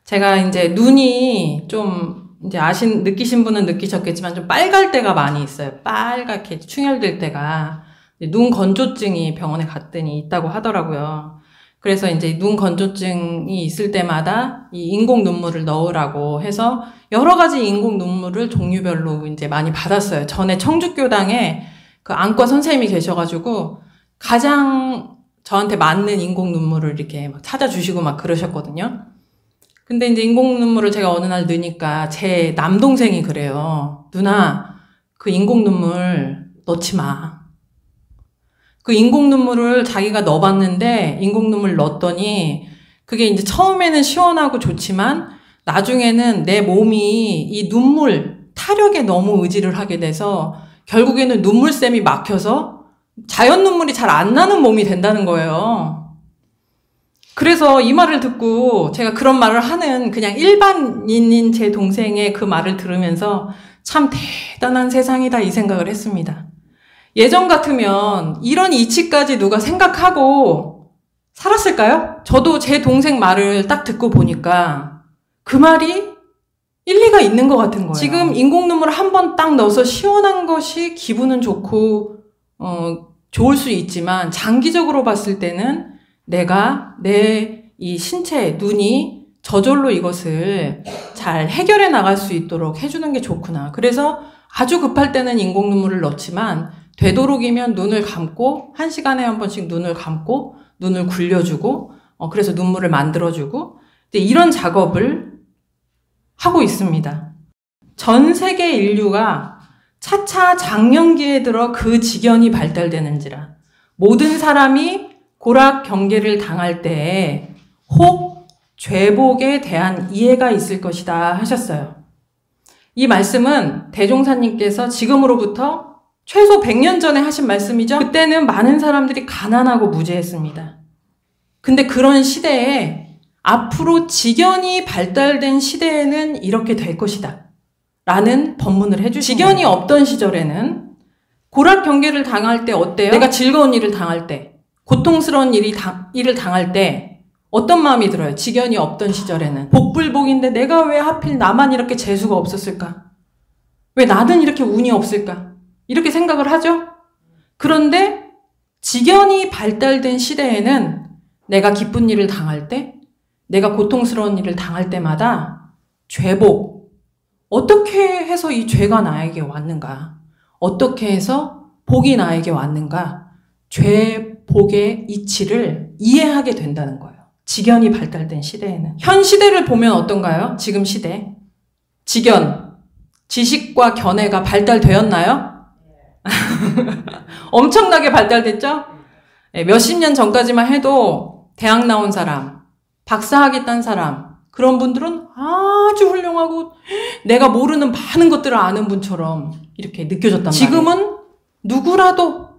제가 이제 눈이 좀 이제 느끼신 분은 느끼셨겠지만 좀 빨갈 때가 많이 있어요. 빨갛게 충혈될 때가. 눈 건조증이 병원에 갔더니 있다고 하더라고요. 그래서 이제 눈 건조증이 있을 때마다 이 인공 눈물을 넣으라고 해서 여러 가지 인공 눈물을 종류별로 이제 많이 받았어요. 전에 청주교당에 그 안과 선생님이 계셔가지고 가장 저한테 맞는 인공 눈물을 이렇게 막 찾아주시고 막 그러셨거든요. 근데 이제 인공 눈물을 제가 어느 날 넣으니까 제 남동생이 그래요. 누나, 그 인공 눈물 넣지 마. 그 인공 눈물을 자기가 넣어봤는데 인공 눈물 넣었더니 그게 이제 처음에는 시원하고 좋지만 나중에는 내 몸이 이 눈물, 타력에 너무 의지를 하게 돼서 결국에는 눈물샘이 막혀서 자연 눈물이 잘 안 나는 몸이 된다는 거예요. 그래서 이 말을 듣고 제가 그런 말을 하는 그냥 일반인인 제 동생의 그 말을 들으면서 참 대단한 세상이다 이 생각을 했습니다. 예전 같으면 이런 이치까지 누가 생각하고 살았을까요? 저도 제 동생 말을 딱 듣고 보니까 그 말이 일리가 있는 것 같은 거예요. 지금 인공 눈물 한 번 딱 넣어서 시원한 것이 기분은 좋고 좋을 수 있지만 장기적으로 봤을 때는 내가 내 이 신체, 눈이 저절로 이것을 잘 해결해 나갈 수 있도록 해주는 게 좋구나. 그래서 아주 급할 때는 인공 눈물을 넣지만 되도록이면 눈을 감고 1시간에 한 번씩 눈을 감고 눈을 굴려주고 그래서 눈물을 만들어주고 이런 작업을 하고 있습니다. 전 세계 인류가 차차 장년기에 들어 그 지경이 발달되는지라 모든 사람이 고락 경계를 당할 때에 혹 죄복에 대한 이해가 있을 것이다 하셨어요. 이 말씀은 대종사님께서 지금으로부터 최소 100년 전에 하신 말씀이죠. 그때는 많은 사람들이 가난하고 무지했습니다. 근데 그런 시대에 앞으로 지견이 발달된 시대에는 이렇게 될 것이다 라는 법문을 해주신 지견이 없던 시절에는 고락 경계를 당할 때 어때요? 내가 즐거운 일을 당할 때, 고통스러운 일을 당할 때 어떤 마음이 들어요? 지견이 없던 시절에는 복불복인데 내가 왜 하필 나만 이렇게 재수가 없었을까? 왜 나는 이렇게 운이 없을까? 이렇게 생각을 하죠? 그런데 지견이 발달된 시대에는 내가 기쁜 일을 당할 때, 내가 고통스러운 일을 당할 때마다 죄복, 어떻게 해서 이 죄가 나에게 왔는가? 어떻게 해서 복이 나에게 왔는가? 죄복의 이치를 이해하게 된다는 거예요. 지견이 발달된 시대에는. 현 시대를 보면 어떤가요? 지금 시대. 지견, 지식과 견해가 발달되었나요? 엄청나게 발달됐죠? 몇십 년 전까지만 해도 대학 나온 사람, 박사학위 딴 사람, 그런 분들은 아주 훌륭하고 내가 모르는 많은 것들을 아는 분처럼 이렇게 느껴졌단 말이에요. 지금은 누구라도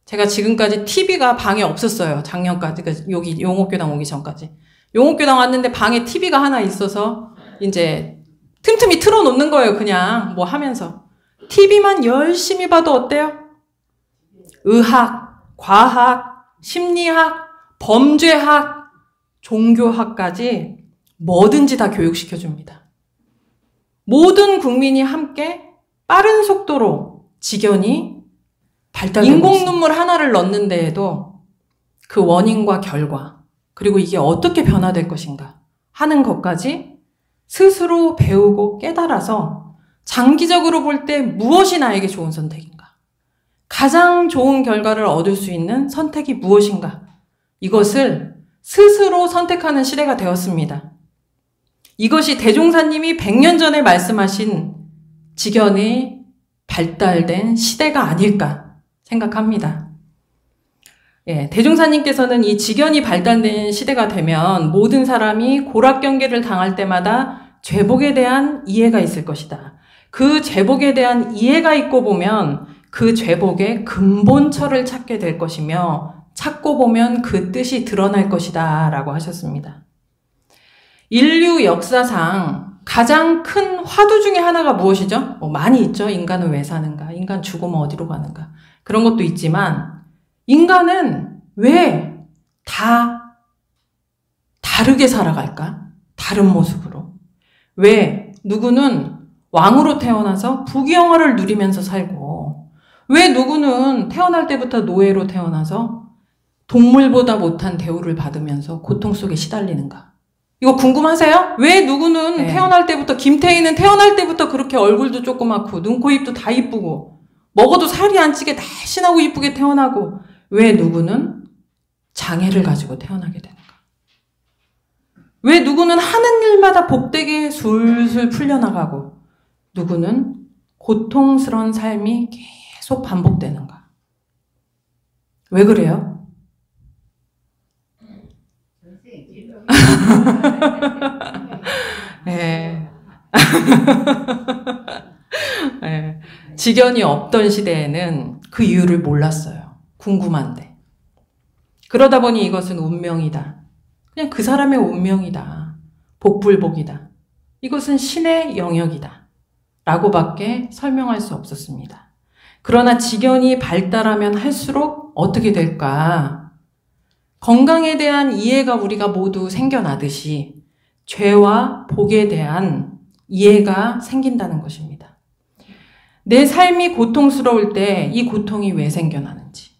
제가 지금까지 TV가 방에 없었어요. 작년까지. 그러니까 여기 용옥교당 오기 전까지. 용옥교당 왔는데 방에 TV가 하나 있어서 이제 틈틈이 틀어놓는 거예요. 그냥 뭐 하면서. TV만 열심히 봐도 어때요? 의학, 과학, 심리학, 범죄학, 종교학까지 뭐든지 다 교육시켜줍니다. 모든 국민이 함께 빠른 속도로 지견이 발달되고 있습니다. 인공 눈물 하나를 넣는 데에도 그 원인과 결과 그리고 이게 어떻게 변화될 것인가 하는 것까지 스스로 배우고 깨달아서 장기적으로 볼 때 무엇이 나에게 좋은 선택인가? 가장 좋은 결과를 얻을 수 있는 선택이 무엇인가? 이것을 스스로 선택하는 시대가 되었습니다. 이것이 대종사님이 100년 전에 말씀하신 지견이 발달된 시대가 아닐까 생각합니다. 예, 대종사님께서는 이 지견이 발달된 시대가 되면 모든 사람이 고락경계를 당할 때마다 죄복에 대한 이해가 있을 것이다. 그 죄복에 대한 이해가 있고 보면 그 죄복의 근본처를 찾게 될 것이며 찾고 보면 그 뜻이 드러날 것이다 라고 하셨습니다. 인류 역사상 가장 큰 화두 중에 하나가 무엇이죠? 많이 있죠. 인간은 왜 사는가? 인간 죽으면 어디로 가는가? 그런 것도 있지만 인간은 왜 다 다르게 살아갈까? 다른 모습으로. 왜 누구는 왕으로 태어나서 부귀영화를 누리면서 살고, 왜 누구는 태어날 때부터 노예로 태어나서 동물보다 못한 대우를 받으면서 고통 속에 시달리는가? 이거 궁금하세요? 왜 누구는 태어날 때부터, 김태희는 태어날 때부터 그렇게 얼굴도 조그맣고 눈, 코, 입도 다 이쁘고 먹어도 살이 안 찌게 날씬하고 이쁘게 태어나고, 왜 누구는 장애를 가지고 태어나게 되는가? 왜 누구는 하는 일마다 복되게 술술 풀려나가고 누구는 고통스러운 삶이 계속 반복되는가? 왜 그래요? 네. 네. 직연이 없던 시대에는 그 이유를 몰랐어요. 궁금한데. 그러다 보니 이것은 운명이다. 그냥 그 사람의 운명이다. 복불복이다. 이것은 신의 영역이다. 라고밖에 설명할 수 없었습니다. 그러나 직연이 발달하면 할수록 어떻게 될까? 건강에 대한 이해가 우리가 모두 생겨나듯이 죄와 복에 대한 이해가 생긴다는 것입니다. 내 삶이 고통스러울 때 이 고통이 왜 생겨나는지,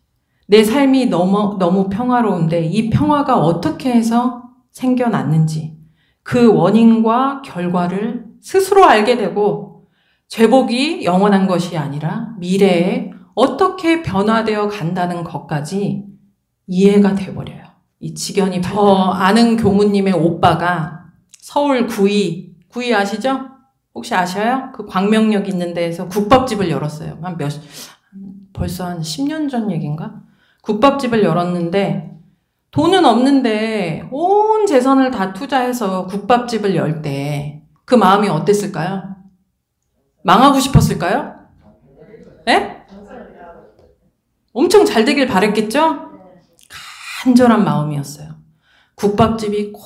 내 삶이 너무 평화로운데 이 평화가 어떻게 해서 생겨났는지, 그 원인과 결과를 스스로 알게 되고, 죄복이 영원한 것이 아니라 미래에 어떻게 변화되어 간다는 것까지 이해가 돼버려요. 이 직연이. 아는 교무님의 오빠가 서울 구이 아시죠? 혹시 아셔요? 그 광명역 있는 데에서 국밥집을 열었어요. 벌써 한 10년 전 얘기인가? 국밥집을 열었는데 돈은 없는데 온 재산을 다 투자해서 국밥집을 열 때 그 마음이 어땠을까요? 망하고 싶었을까요? 예? 엄청 잘 되길 바랬겠죠? 간절한 마음이었어요. 국밥집이 꼭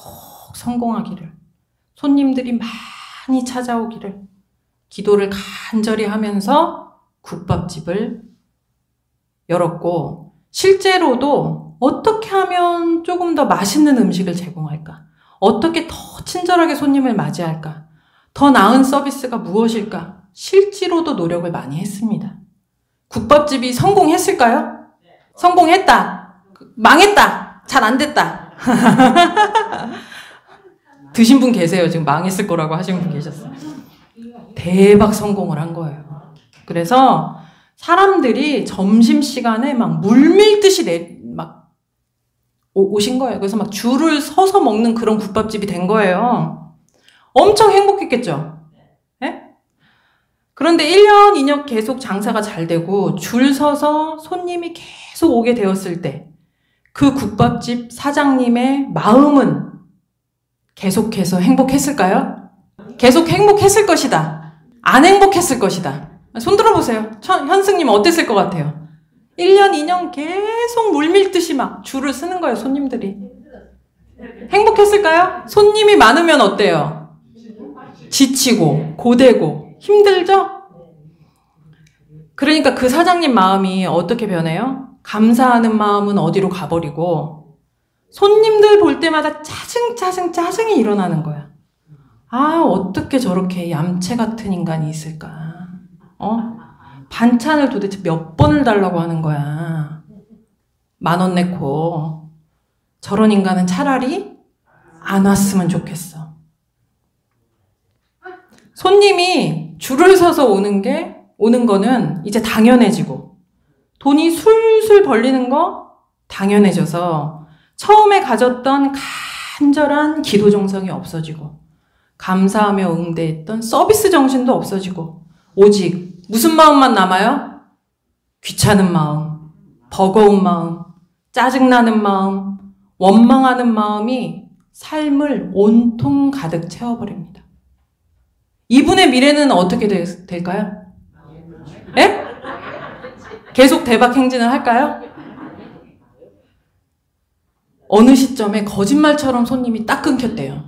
성공하기를, 손님들이 많이 찾아오기를 기도를 간절히 하면서 국밥집을 열었고, 실제로도 어떻게 하면 조금 더 맛있는 음식을 제공할까? 어떻게 더 친절하게 손님을 맞이할까? 더 나은 서비스가 무엇일까? 실제로도 노력을 많이 했습니다. 국밥집이 성공했을까요? 성공했다. 망했다. 잘 안 됐다. 드신 분 계세요. 지금 망했을 거라고 하신 분 계셨어요. 대박 성공을 한 거예요. 그래서 사람들이 점심시간에 막 물밀듯이 막 오신 거예요. 그래서 막 줄을 서서 먹는 그런 국밥집이 된 거예요. 엄청 행복했겠죠? 네? 그런데 1년, 2년 계속 장사가 잘 되고 줄 서서 손님이 계속 오게 되었을 때 그 국밥집 사장님의 마음은 계속해서 행복했을까요? 계속 행복했을 것이다. 안 행복했을 것이다. 손 들어보세요. 현승님 어땠을 것 같아요? 1년, 2년 계속 물밀듯이 막 줄을 쓰는 거예요, 손님들이. 행복했을까요? 손님이 많으면 어때요? 지치고, 고되고, 힘들죠? 그러니까 그 사장님 마음이 어떻게 변해요? 감사하는 마음은 어디로 가버리고, 손님들 볼 때마다 짜증이 일어나는 거야. 아, 어떻게 저렇게 얌체 같은 인간이 있을까? 반찬을 도대체 몇 번을 달라고 하는 거야. 10,000원 내고. 저런 인간은 차라리 안 왔으면 좋겠어. 손님이 줄을 서서 오는 거는 이제 당연해지고, 돈이 술술 벌리는 거 당연해져서 처음에 가졌던 간절한 기도 정성이 없어지고, 감사하며 응대했던 서비스 정신도 없어지고, 오직 무슨 마음만 남아요? 귀찮은 마음, 버거운 마음, 짜증나는 마음, 원망하는 마음이 삶을 온통 가득 채워버립니다. 이분의 미래는 어떻게 될까요? 예? 계속 대박 행진을 할까요? 어느 시점에 거짓말처럼 손님이 딱 끊겼대요.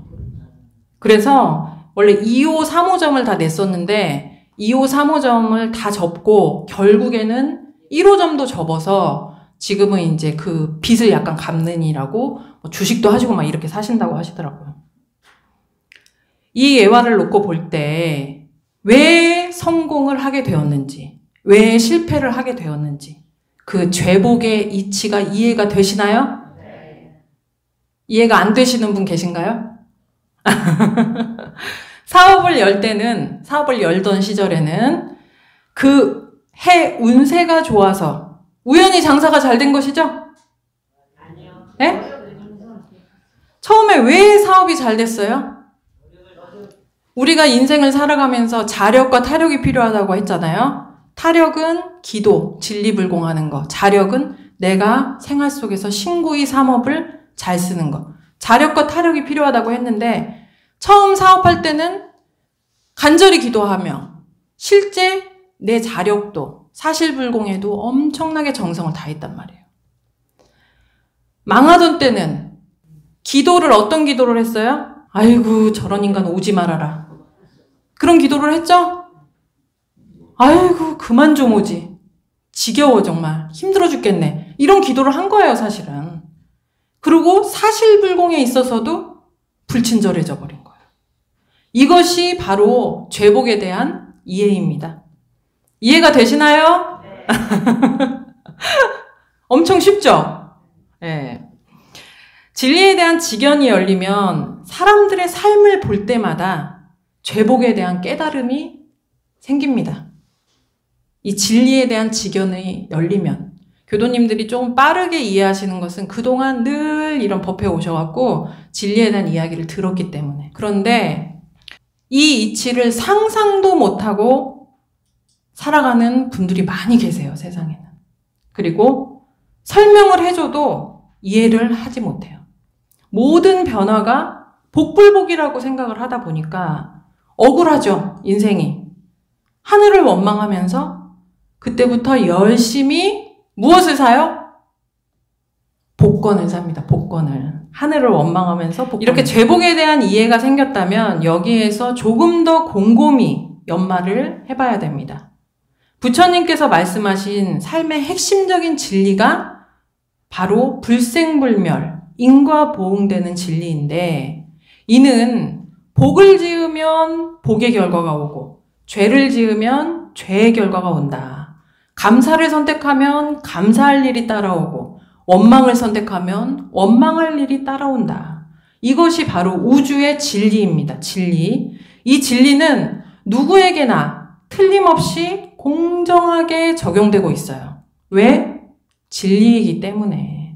그래서 원래 2호, 3호점을 다 냈었는데 2호, 3호점을 다 접고 결국에는 1호점도 접어서 지금은 이제 그 빚을 약간 갚느니라고 주식도 하시고 막 이렇게 사신다고 하시더라고요. 이 예화를 놓고 볼 때 왜 성공을 하게 되었는지, 왜 실패를 하게 되었는지 그 죄복의 이치가 이해가 되시나요? 이해가 안 되시는 분 계신가요? 사업을 열던 시절에는 그 해 운세가 좋아서 우연히 장사가 잘 된 것이죠? 아니요. 네? 처음에 왜 사업이 잘 됐어요? 우리가 인생을 살아가면서 자력과 타력이 필요하다고 했잖아요. 타력은 기도, 진리불공하는 거. 자력은 내가 생활 속에서 신구이 삼업을 잘 쓰는 거. 자력과 타력이 필요하다고 했는데 처음 사업할 때는 간절히 기도하며 실제 내 자력도 사실불공에도 엄청나게 정성을 다했단 말이에요. 망하던 때는 기도를 어떤 기도를 했어요? 아이고 저런 인간 오지 말아라. 그런 기도를 했죠? 아이고 그만 좀 오지. 지겨워 정말. 힘들어 죽겠네. 이런 기도를 한 거예요 사실은. 그리고 사실불공에 있어서도 불친절해져 버린 거예요. 이것이 바로 죄복에 대한 이해입니다. 이해가 되시나요? 네. 엄청 쉽죠? 네. 진리에 대한 지견이 열리면 사람들의 삶을 볼 때마다 죄복에 대한 깨달음이 생깁니다. 이 진리에 대한 지견이 열리면 교도님들이 좀 빠르게 이해하시는 것은 그동안 늘 이런 법회 오셔갖고 진리에 대한 이야기를 들었기 때문에. 그런데 이 이치를 상상도 못하고 살아가는 분들이 많이 계세요, 세상에는. 그리고 설명을 해줘도 이해를 하지 못해요. 모든 변화가 복불복이라고 생각을 하다 보니까 억울하죠, 인생이. 하늘을 원망하면서 그때부터 열심히 무엇을 사요? 복권을 삽니다. 복권을. 하늘을 원망하면서 복권. 이렇게 죄복에 대한 이해가 생겼다면 여기에서 조금 더 곰곰이 연마를 해봐야 됩니다. 부처님께서 말씀하신 삶의 핵심적인 진리가 바로 불생불멸, 인과보응되는 진리인데 이는 복을 지으면 복의 결과가 오고 죄를 지으면 죄의 결과가 온다. 감사를 선택하면 감사할 일이 따라오고 원망을 선택하면 원망할 일이 따라온다. 이것이 바로 우주의 진리입니다. 진리. 이 진리는 누구에게나 틀림없이 공정하게 적용되고 있어요. 왜? 진리이기 때문에.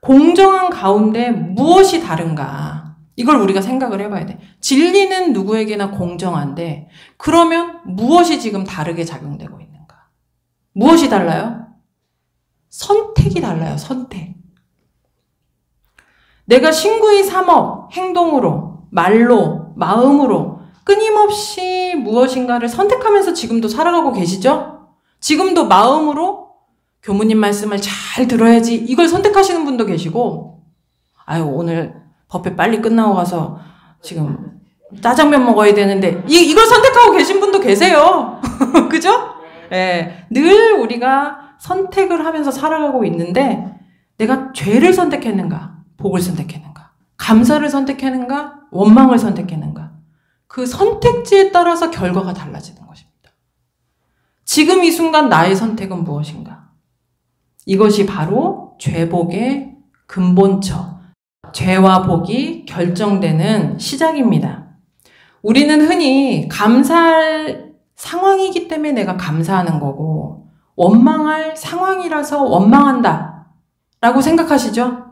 공정한 가운데 무엇이 다른가? 이걸 우리가 생각을 해봐야 돼. 진리는 누구에게나 공정한데 그러면 무엇이 지금 다르게 작용되고 있는가? 무엇이 달라요? 선택이 달라요. 선택. 내가 신구의 삼업, 행동으로, 말로, 마음으로 끊임없이 무엇인가를 선택하면서 지금도 살아가고 계시죠? 지금도 마음으로 교무님 말씀을 잘 들어야지 이걸 선택하시는 분도 계시고 아유 오늘 법회 빨리 끝나고 가서 지금 짜장면 먹어야 되는데 이걸 선택하고 계신 분도 계세요. 그죠? 네, 늘 우리가 선택을 하면서 살아가고 있는데 내가 죄를 선택했는가? 복을 선택했는가? 감사를 선택했는가? 원망을 선택했는가? 그 선택지에 따라서 결과가 달라지는 것입니다. 지금 이 순간 나의 선택은 무엇인가? 이것이 바로 죄복의 근본처, 죄와 복이 결정되는 시작입니다. 우리는 흔히 감사할 상황이기 때문에 내가 감사하는 거고 원망할 상황이라서 원망한다 라고 생각하시죠?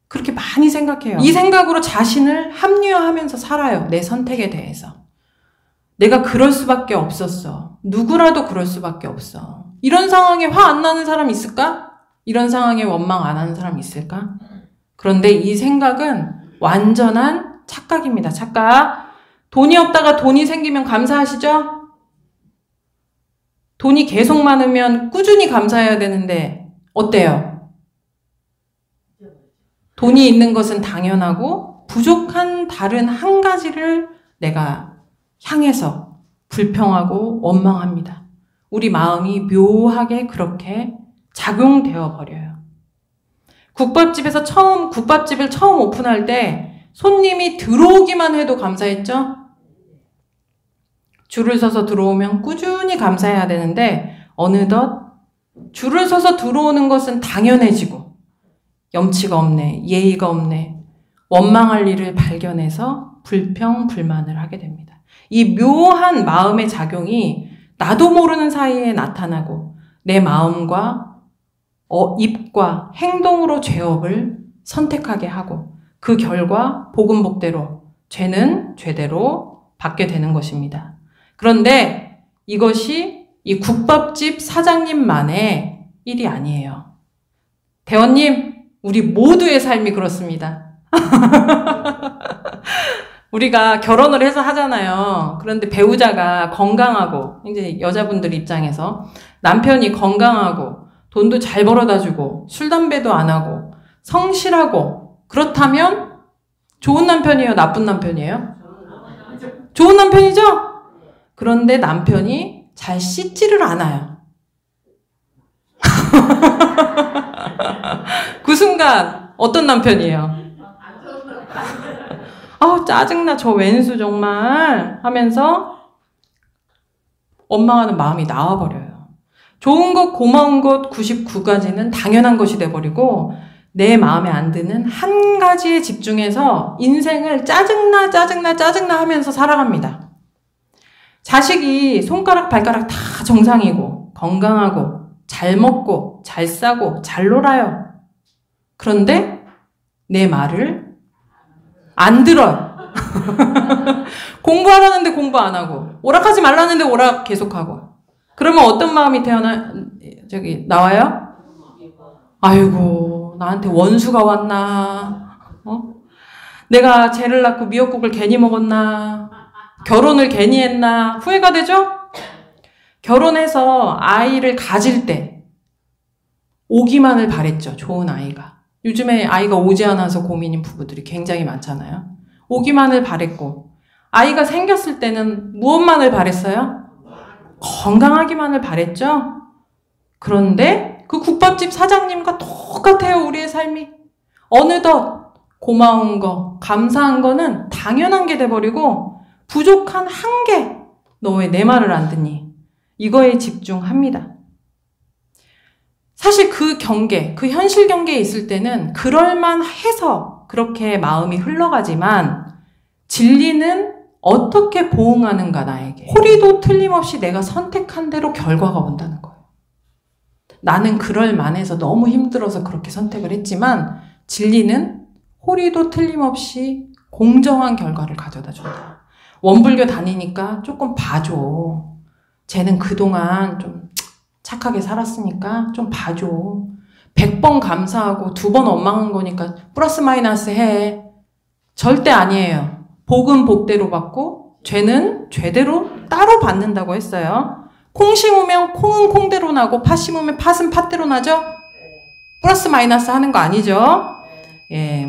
그렇게 많이 생각해요. 이 생각으로 자신을 합리화하면서 살아요. 내 선택에 대해서. 내가 그럴 수밖에 없었어. 누구라도 그럴 수밖에 없어. 이런 상황에 화 안 나는 사람 있을까? 이런 상황에 원망 안 하는 사람 있을까? 그런데 이 생각은 완전한 착각입니다. 착각. 돈이 없다가 돈이 생기면 감사하시죠? 돈이 계속 많으면 꾸준히 감사해야 되는데 어때요? 돈이 있는 것은 당연하고 부족한 다른 한 가지를 내가 향해서 불평하고 원망합니다. 우리 마음이 묘하게 그렇게 작용되어 버려요. 국밥집을 처음 오픈할 때 손님이 들어오기만 해도 감사했죠? 줄을 서서 들어오면 꾸준히 감사해야 되는데 어느덧 줄을 서서 들어오는 것은 당연해지고 염치가 없네, 예의가 없네, 원망할 일을 발견해서 불평, 불만을 하게 됩니다. 이 묘한 마음의 작용이 나도 모르는 사이에 나타나고 내 마음과 입과 행동으로 죄업을 선택하게 하고 그 결과 복음복대로 죄는 죄대로 받게 되는 것입니다. 그런데 이것이 이 국밥집 사장님만의 일이 아니에요. 대원님, 우리 모두의 삶이 그렇습니다. 우리가 결혼을 해서 하잖아요. 그런데 배우자가 건강하고, 이제 여자분들 입장에서 남편이 건강하고, 돈도 잘 벌어다 주고, 술, 담배도 안 하고, 성실하고, 그렇다면 좋은 남편이에요? 나쁜 남편이에요? 좋은 남편이죠? 그런데 남편이 잘 씻지를 않아요. 그 순간 어떤 남편이에요? 짜증나, 저 왼수 정말 하면서 원망하는 마음이 나와버려요. 좋은 것, 고마운 것 99가지는 당연한 것이 돼버리고 내 마음에 안 드는 한 가지에 집중해서 인생을 짜증나 하면서 살아갑니다. 자식이 손가락, 발가락 다 정상이고 건강하고 잘 먹고 잘 싸고 잘 놀아요. 그런데 내 말을 안 들어요. 공부하라는데 공부 안 하고 오락하지 말라는데 오락 계속하고 그러면 어떤 마음이 나와요? 아이고 나한테 원수가 왔나? 내가 쟤를 낳고 미역국을 괜히 먹었나? 결혼을 괜히 했나? 후회가 되죠? 결혼해서 아이를 가질 때 오기만을 바랬죠. 좋은 아이가. 요즘에 아이가 오지 않아서 고민인 부부들이 굉장히 많잖아요. 오기만을 바랬고 아이가 생겼을 때는 무엇만을 바랬어요? 건강하기만을 바랬죠? 그런데 그 국밥집 사장님과 똑같아요. 우리의 삶이. 어느덧 고마운 거, 감사한 거는 당연한 게 돼버리고 부족한 한계, 너 왜 내 말을 안 듣니? 이거에 집중합니다. 사실 그 경계, 그 현실 경계에 있을 때는 그럴만해서 그렇게 마음이 흘러가지만 진리는 어떻게 보응하는가 나에게. 호리도 틀림없이 내가 선택한 대로 결과가 온다는 거예요. 나는 그럴만해서 너무 힘들어서 그렇게 선택을 했지만 진리는 호리도 틀림없이 공정한 결과를 가져다 준다. 원불교 다니니까 조금 봐줘. 쟤는 그동안 좀 착하게 살았으니까 좀 봐줘. 100번 감사하고 2번 원망한 거니까 플러스 마이너스 해. 절대 아니에요. 복은 복대로 받고 죄는 죄대로 따로 받는다고 했어요. 콩 심으면 콩은 콩대로 나고 팥 심으면 팥은 팥대로 나죠? 플러스 마이너스 하는 거 아니죠? 예.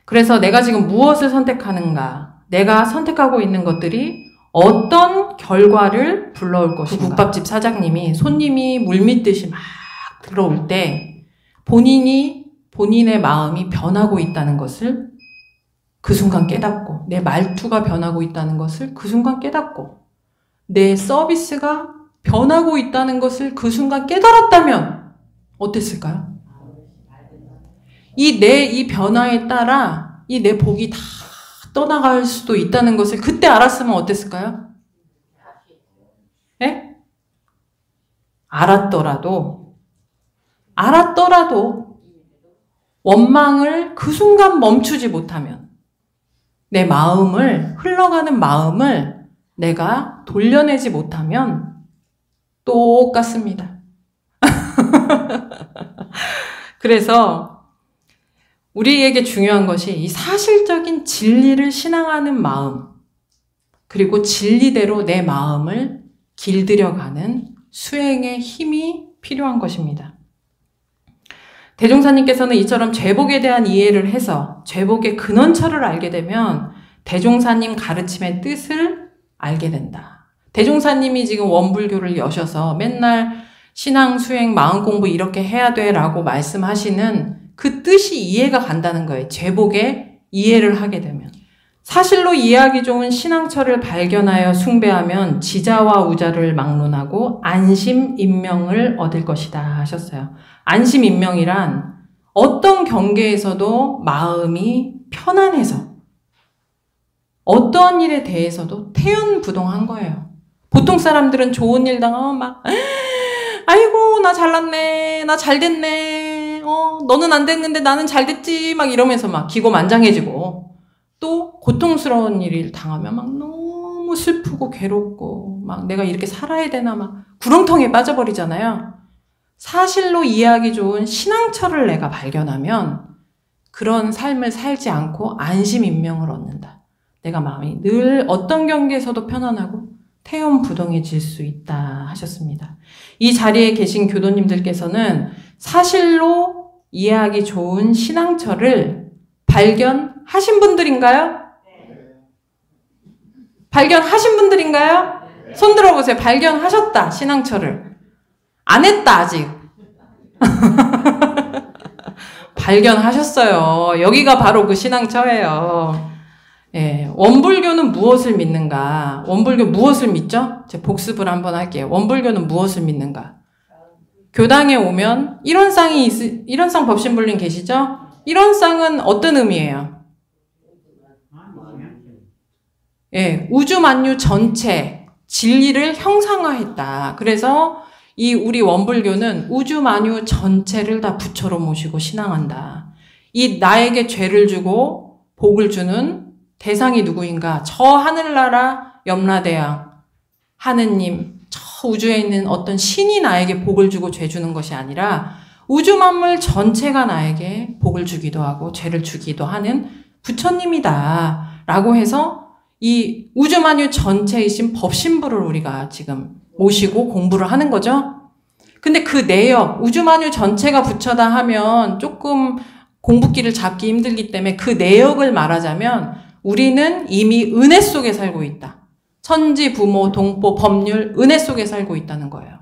그래서 내가 지금 무엇을 선택하는가? 내가 선택하고 있는 것들이 어떤 결과를 불러올 것인가? 그 국밥집 사장님이 손님이 물밀듯이 막 들어올 때 본인의 마음이 변하고 있다는 것을 그 순간 깨닫고 내 말투가 변하고 있다는 것을 그 순간 깨닫고 내 서비스가 변하고 있다는 것을 그 순간 깨달았다면 어땠을까요? 이 변화에 따라 이 내 복이 다 떠나갈 수도 있다는 것을 그때 알았으면 어땠을까요? 예? 알았더라도 원망을 그 순간 멈추지 못하면 내 마음을, 흘러가는 마음을 내가 돌려내지 못하면 똑같습니다. 그래서 우리에게 중요한 것이 이 사실적인 진리를 신앙하는 마음, 그리고 진리대로 내 마음을 길들여가는 수행의 힘이 필요한 것입니다. 대종사님께서는 이처럼 죄복에 대한 이해를 해서 죄복의 근원처를 알게 되면 대종사님 가르침의 뜻을 알게 된다. 대종사님이 지금 원불교를 여셔서 맨날 신앙, 수행, 마음 공부 이렇게 해야 돼 라고 말씀하시는 그 뜻이 이해가 간다는 거예요. 죄복의 이해를 하게 되면. 사실로 이해하기 좋은 신앙처를 발견하여 숭배하면 지자와 우자를 막론하고 안심인명을 얻을 것이다 하셨어요. 안심인명이란 어떤 경계에서도 마음이 편안해서 어떠한 일에 대해서도 태연부동한 거예요. 보통 사람들은 좋은 일 당하면 막 아이고 나 잘났네, 나 잘됐네, 너는 안 됐는데 나는 잘됐지 막 이러면서 막 기고만장해지고, 또 고통스러운 일을 당하면 막 너무 슬프고 괴롭고 막 내가 이렇게 살아야 되나 막 구렁텅이에 빠져버리잖아요. 사실로 이해하기 좋은 신앙처를 내가 발견하면 그런 삶을 살지 않고 안심인명을 얻는다. 내가 마음이 늘 어떤 경계에서도 편안하고 태연부동해질 수 있다 하셨습니다. 이 자리에 계신 교도님들께서는 사실로 이해하기 좋은 신앙처를 발견하신 분들인가요? 발견하신 분들인가요? 손 들어보세요. 발견하셨다, 신앙처를. 안 했다, 아직. 발견하셨어요. 여기가 바로 그 신앙처예요. 예, 원불교는 무엇을 믿는가? 원불교 무엇을 믿죠? 제가 복습을 한번 할게요. 원불교는 무엇을 믿는가? 교당에 오면 일원상 법신불림 계시죠? 일원상은 어떤 의미예요? 예, 우주만유 전체 진리를 형상화했다. 그래서 이 우리 원불교는 우주만유 전체를 다 부처로 모시고 신앙한다. 이 나에게 죄를 주고 복을 주는 대상이 누구인가? 저 하늘나라 염라대왕 하느님, 저 우주에 있는 어떤 신이 나에게 복을 주고 죄 주는 것이 아니라 우주 만물 전체가 나에게 복을 주기도 하고 죄를 주기도 하는 부처님이다 라고 해서 이 우주만유 전체이신 법신부를 우리가 지금 모시고 공부를 하는 거죠. 근데 그 내역, 우주만유 전체가 부처다 하면 조금 공부기를 잡기 힘들기 때문에 그 내역을 말하자면 우리는 이미 은혜 속에 살고 있다. 천지, 부모, 동포, 법률, 은혜 속에 살고 있다는 거예요.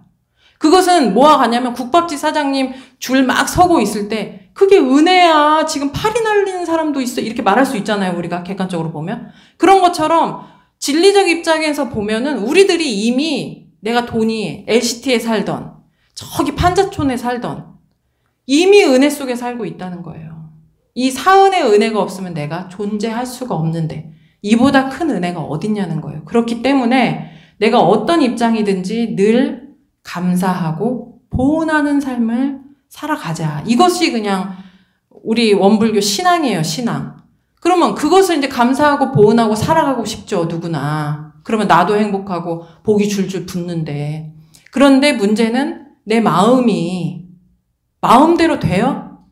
그것은 뭐와 같냐면 국밥집 사장님 줄 막 서고 있을 때 그게 은혜야. 지금 팔이 날리는 사람도 있어. 이렇게 말할 수 있잖아요. 우리가 객관적으로 보면. 그런 것처럼 진리적 입장에서 보면은 우리들이 이미 내가 돈이 LCT에 살던 저기 판자촌에 살던 이미 은혜 속에 살고 있다는 거예요. 이 사은의 은혜가 없으면 내가 존재할 수가 없는데 이보다 큰 은혜가 어딨냐는 거예요. 그렇기 때문에 내가 어떤 입장이든지 늘 감사하고 보온하는 삶을 살아가자. 이것이 그냥 우리 원불교 신앙이에요, 신앙. 그러면 그것을 이제 감사하고 보온하고 살아가고 싶죠, 누구나. 그러면 나도 행복하고 복이 줄줄 붙는데. 그런데 문제는 내 마음이 마음대로 돼요?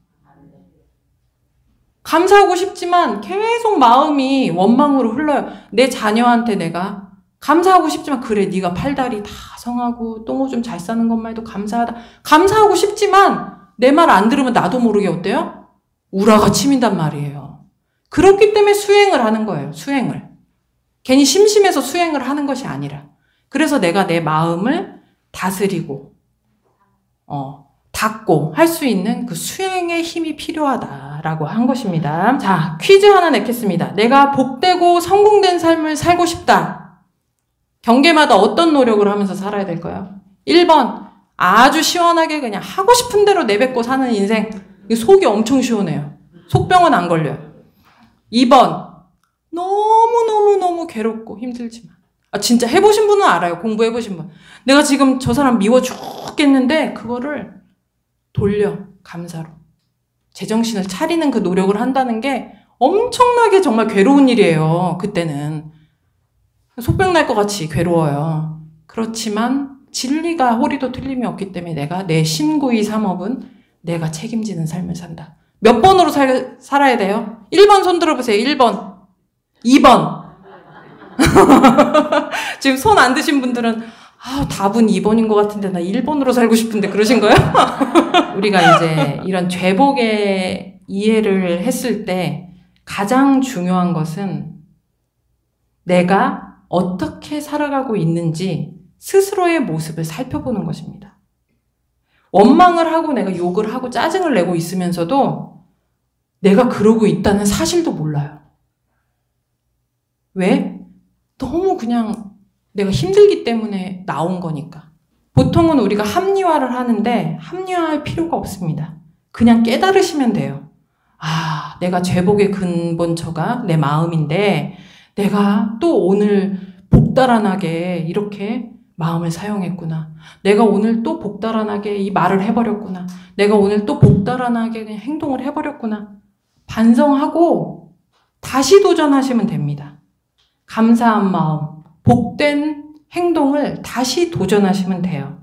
감사하고 싶지만 계속 마음이 원망으로 흘러요. 내 자녀한테 내가 감사하고 싶지만 그래 네가 팔다리 다 성하고 똥오줌 잘 싸는 것만 해도 감사하다. 감사하고 싶지만 내 말 안 들으면 나도 모르게 어때요? 우라가 치민단 말이에요. 그렇기 때문에 수행을 하는 거예요. 수행을. 괜히 심심해서 수행을 하는 것이 아니라. 그래서 내가 내 마음을 다스리고 닫고 할 수 있는 그 수행의 힘이 필요하다라고 한 것입니다. 자, 퀴즈 하나 내겠습니다. 내가 복되고 성공된 삶을 살고 싶다. 경계마다 어떤 노력을 하면서 살아야 될까요? 1번, 아주 시원하게 그냥 하고 싶은 대로 내뱉고 사는 인생. 속이 엄청 시원해요. 속병은 안 걸려요. 2번, 너무너무너무 괴롭고 힘들지만. 진짜 해보신 분은 알아요. 공부해보신 분. 내가 지금 저 사람 미워 죽겠는데 그거를 돌려, 감사로. 제정신을 차리는 그 노력을 한다는 게 엄청나게 정말 괴로운 일이에요. 그때는. 속병 날 것 같이 괴로워요. 그렇지만 진리가 호리도 틀림이 없기 때문에 내가 내 신구이 삼업은 내가 책임지는 삶을 산다. 몇 번으로 살아야 돼요? 1번 손 들어보세요. 1번. 2번. 지금 손 안 드신 분들은 답은 2번인 것 같은데 나 1번으로 살고 싶은데 그러신 거예요? 우리가 이제 이런 죄복의 이해를 했을 때 가장 중요한 것은 내가 어떻게 살아가고 있는지 스스로의 모습을 살펴보는 것입니다. 원망을 하고 내가 욕을 하고 짜증을 내고 있으면서도 내가 그러고 있다는 사실도 몰라요. 왜? 너무 그냥 내가 힘들기 때문에 나온 거니까. 보통은 우리가 합리화를 하는데 합리화할 필요가 없습니다. 그냥 깨달으시면 돼요. 아, 내가 죄복의 근본처가 내 마음인데 내가 또 오늘 복달아나게 이렇게 마음을 사용했구나. 내가 오늘 또 복달아나게 이 말을 해버렸구나. 내가 오늘 또 복달아나게 그냥 행동을 해버렸구나. 반성하고 다시 도전하시면 됩니다. 감사한 마음, 복된 행동을 다시 도전하시면 돼요.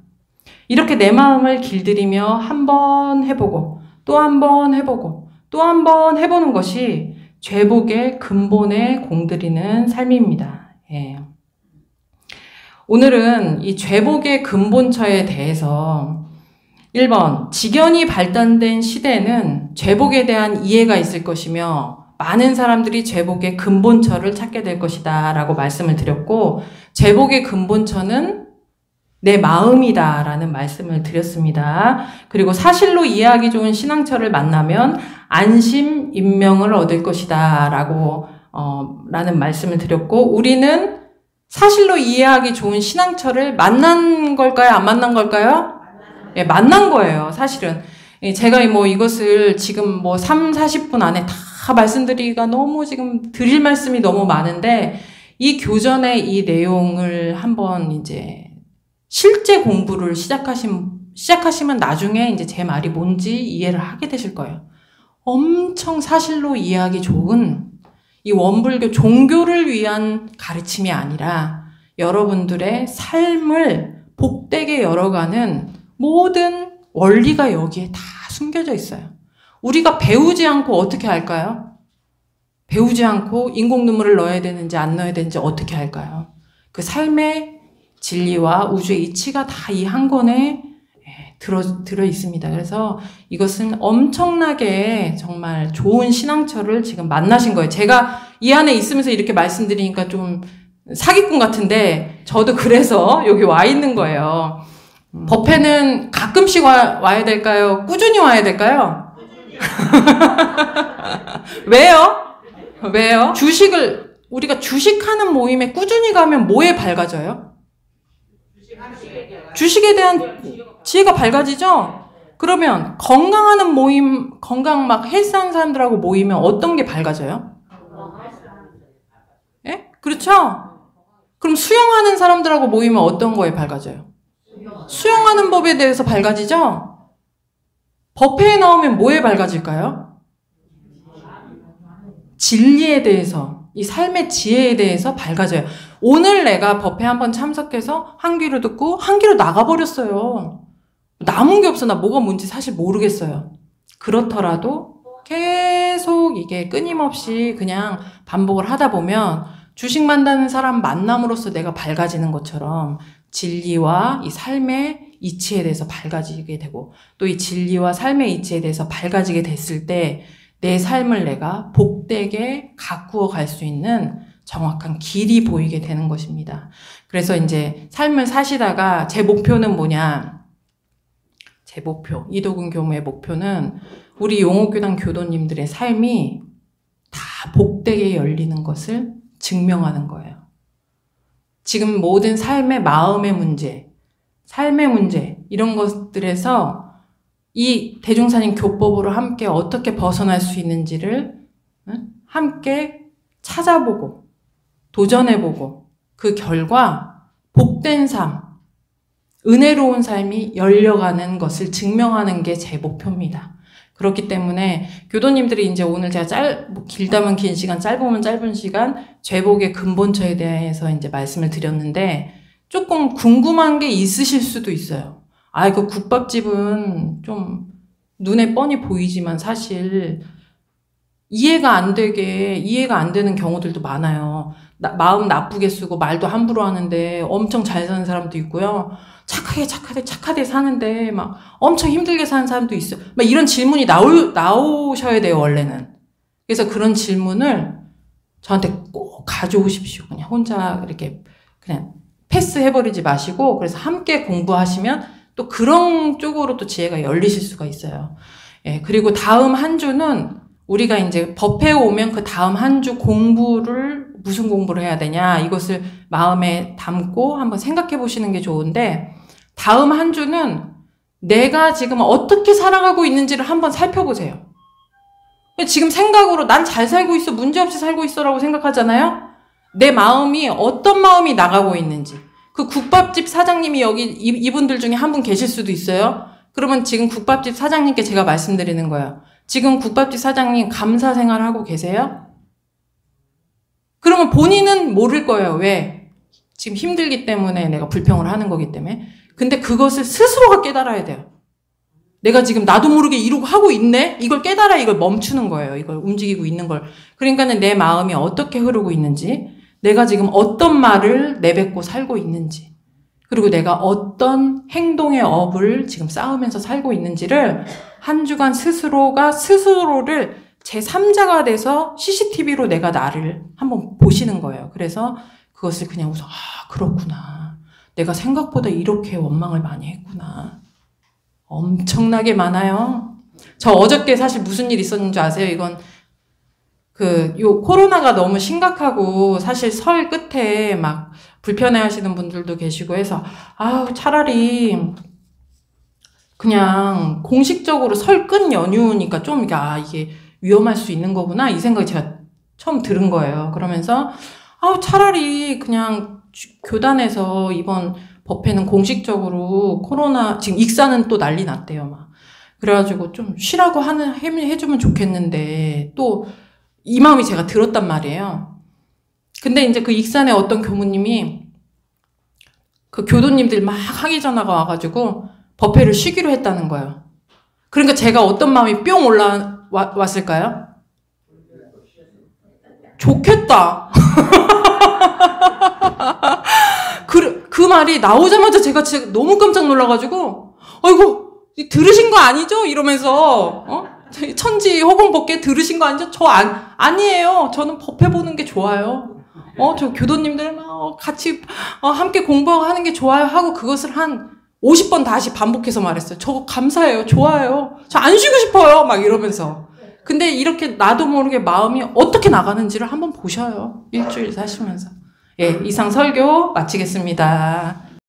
이렇게 내 마음을 길들이며 한 번 해보고 또 한 번 해보고 또 한 번 해보는 것이 죄복의 근본에 공들이는 삶입니다. 예. 오늘은 이 죄복의 근본처에 대해서 1번, 직연이 발달된 시대에는 죄복에 대한 이해가 있을 것이며 많은 사람들이 죄복의 근본처를 찾게 될 것이다 라고 말씀을 드렸고, 죄복의 근본처는 내 마음이다 라는 말씀을 드렸습니다. 그리고 사실로 이해하기 좋은 신앙처를 만나면 안심, 인명을 얻을 것이다 라고 라는 말씀을 드렸고, 우리는 사실로 이해하기 좋은 신앙처를 만난 걸까요? 안 만난 걸까요? 예, 만난 거예요, 사실은. 제가 뭐 이것을 지금 뭐 3, 40분 안에 다 말씀드리기가 너무 지금 드릴 말씀이 너무 많은데, 이 교전의 이 내용을 한번 이제 실제 공부를 시작하시면 나중에 이제 제 말이 뭔지 이해를 하게 되실 거예요. 엄청 사실로 이해하기 좋은 이 원불교 종교를 위한 가르침이 아니라 여러분들의 삶을 복되게 열어가는 모든 원리가 여기에 다 숨겨져 있어요. 우리가 배우지 않고 어떻게 할까요? 배우지 않고 인공 눈물을 넣어야 되는지 안 넣어야 되는지 어떻게 할까요? 그 삶의 진리와 우주의 이치가 다 이 한 권에 들어 있습니다. 그래서 이것은 엄청나게 정말 좋은 신앙처를 지금 만나신 거예요. 제가 이 안에 있으면서 이렇게 말씀드리니까 좀 사기꾼 같은데 저도 그래서 여기 와 있는 거예요. 법회는 가끔씩 와야 될까요? 꾸준히 와야 될까요? 왜요? 왜요? 우리가 주식하는 모임에 꾸준히 가면 뭐에 밝아져요? 주식에 대한 지혜가 밝아지죠? 그러면 건강하는 모임, 건강 막 헬스하는 사람들하고 모이면 어떤 게 밝아져요? 예? 그렇죠? 그럼 수영하는 사람들하고 모이면 어떤 거에 밝아져요? 수영하는 법에 대해서 밝아지죠? 법회에 나오면 뭐에 밝아질까요? 진리에 대해서, 이 삶의 지혜에 대해서 밝아져요. 오늘 내가 법회 한번 참석해서 한 귀로 듣고 한 귀로 나가버렸어요. 남은 게 없어. 나 뭐가 뭔지 사실 모르겠어요. 그렇더라도 계속 이게 끊임없이 그냥 반복을 하다 보면 주식 만나는 사람 만남으로써 내가 밝아지는 것처럼 진리와 이 삶의 이치에 대해서 밝아지게 되고, 또 이 진리와 삶의 이치에 대해서 밝아지게 됐을 때 내 삶을 내가 복되게 가꾸어 갈 수 있는 정확한 길이 보이게 되는 것입니다. 그래서 이제 삶을 사시다가 제 목표는 뭐냐? 제 목표, 이도근 교무의 목표는 우리 용옥교단 교도님들의 삶이 다 복되게 열리는 것을 증명하는 거예요. 지금 모든 삶의 마음의 문제, 삶의 문제, 이런 것들에서 이 대종사님 교법으로 함께 어떻게 벗어날 수 있는지를 함께 찾아보고 도전해보고 그 결과 복된 삶, 은혜로운 삶이 열려가는 것을 증명하는 게 제 목표입니다. 그렇기 때문에 교도님들이 이제 오늘 제가 길다면 긴 시간, 짧으면 짧은 시간 죄복의 근본처에 대해서 이제 말씀을 드렸는데, 조금 궁금한 게 있으실 수도 있어요. 그 국밥집은 좀 눈에 뻔히 보이지만 사실 이해가 안 되는 경우들도 많아요. 마음 나쁘게 쓰고 말도 함부로 하는데 엄청 잘 사는 사람도 있고요. 착하게 사는데 막 엄청 힘들게 사는 사람도 있어요. 막 이런 질문이 나오셔야 돼요, 원래는. 그래서 그런 질문을 저한테 꼭 가져오십시오. 그냥 혼자 이렇게 그냥 패스해버리지 마시고, 그래서 함께 공부하시면 또 그런 쪽으로 또 지혜가 열리실 수가 있어요. 예, 그리고 다음 한 주는 우리가 이제 법회에 오면 그 다음 한 주 공부를 무슨 공부를 해야 되냐, 이것을 마음에 담고 한번 생각해 보시는 게 좋은데, 다음 한 주는 내가 지금 어떻게 살아가고 있는지를 한번 살펴보세요. 지금 생각으로 난 잘 살고 있어, 문제없이 살고 있어 라고 생각하잖아요. 내 마음이 어떤 마음이 나가고 있는지. 그 국밥집 사장님이 여기 이분들 중에 한 분 계실 수도 있어요. 그러면 지금 국밥집 사장님께 제가 말씀드리는 거예요. 지금 국밥집 사장님 감사 생활하고 계세요? 그러면 본인은 모를 거예요. 왜? 지금 힘들기 때문에 내가 불평을 하는 거기 때문에. 근데 그것을 스스로가 깨달아야 돼요. 내가 지금 나도 모르게 이러고 하고 있네? 이걸 깨달아 이걸 멈추는 거예요. 이걸 움직이고 있는 걸. 그러니까는 내 마음이 어떻게 흐르고 있는지, 내가 지금 어떤 말을 내뱉고 살고 있는지, 그리고 내가 어떤 행동의 업을 지금 쌓으면서 살고 있는지를 한 주간 스스로가 스스로를 제3자가 돼서 CCTV로 내가 나를 한번 보시는 거예요. 그래서 그것을 그냥 웃어. 아, 그렇구나. 내가 생각보다 이렇게 원망을 많이 했구나. 엄청나게 많아요. 저 어저께 사실 무슨 일 있었는지 아세요? 이건 요 코로나가 너무 심각하고 사실 설 끝에 막 불편해 하시는 분들도 계시고 해서 차라리 그냥 공식적으로 설 끝 연휴니까 좀 이게 위험할 수 있는 거구나 이 생각이 제가 처음 들은 거예요. 그러면서 차라리 그냥 교단에서 이번 법회는 공식적으로 코로나 지금 익사는 또 난리 났대요. 막 그래가지고 좀 쉬라고 해주면 좋겠는데 또 이 마음이 제가 들었단 말이에요. 근데 이제 그 익산에 어떤 교무님이 그 교도님들 막 항의 전화가 와가지고 법회를 쉬기로 했다는 거예요. 그러니까 제가 어떤 마음이 뿅 올라왔을까요? 좋겠다. 그 말이 나오자마자 제가 진짜 너무 깜짝 놀라가지고, 아이고, 들으신 거 아니죠? 이러면서, 천지 허공법계 들으신 거 아니죠? 저 아니에요. 저는 법회 보는 게 좋아요. 저 교도님들 같이 함께 공부하는 게 좋아요 하고 그것을 한 50번 다시 반복해서 말했어요. 저 감사해요. 좋아요. 저 안 쉬고 싶어요. 막 이러면서. 근데 이렇게 나도 모르게 마음이 어떻게 나가는지를 한번 보셔요. 일주일 사시면서. 예, 이상 설교 마치겠습니다.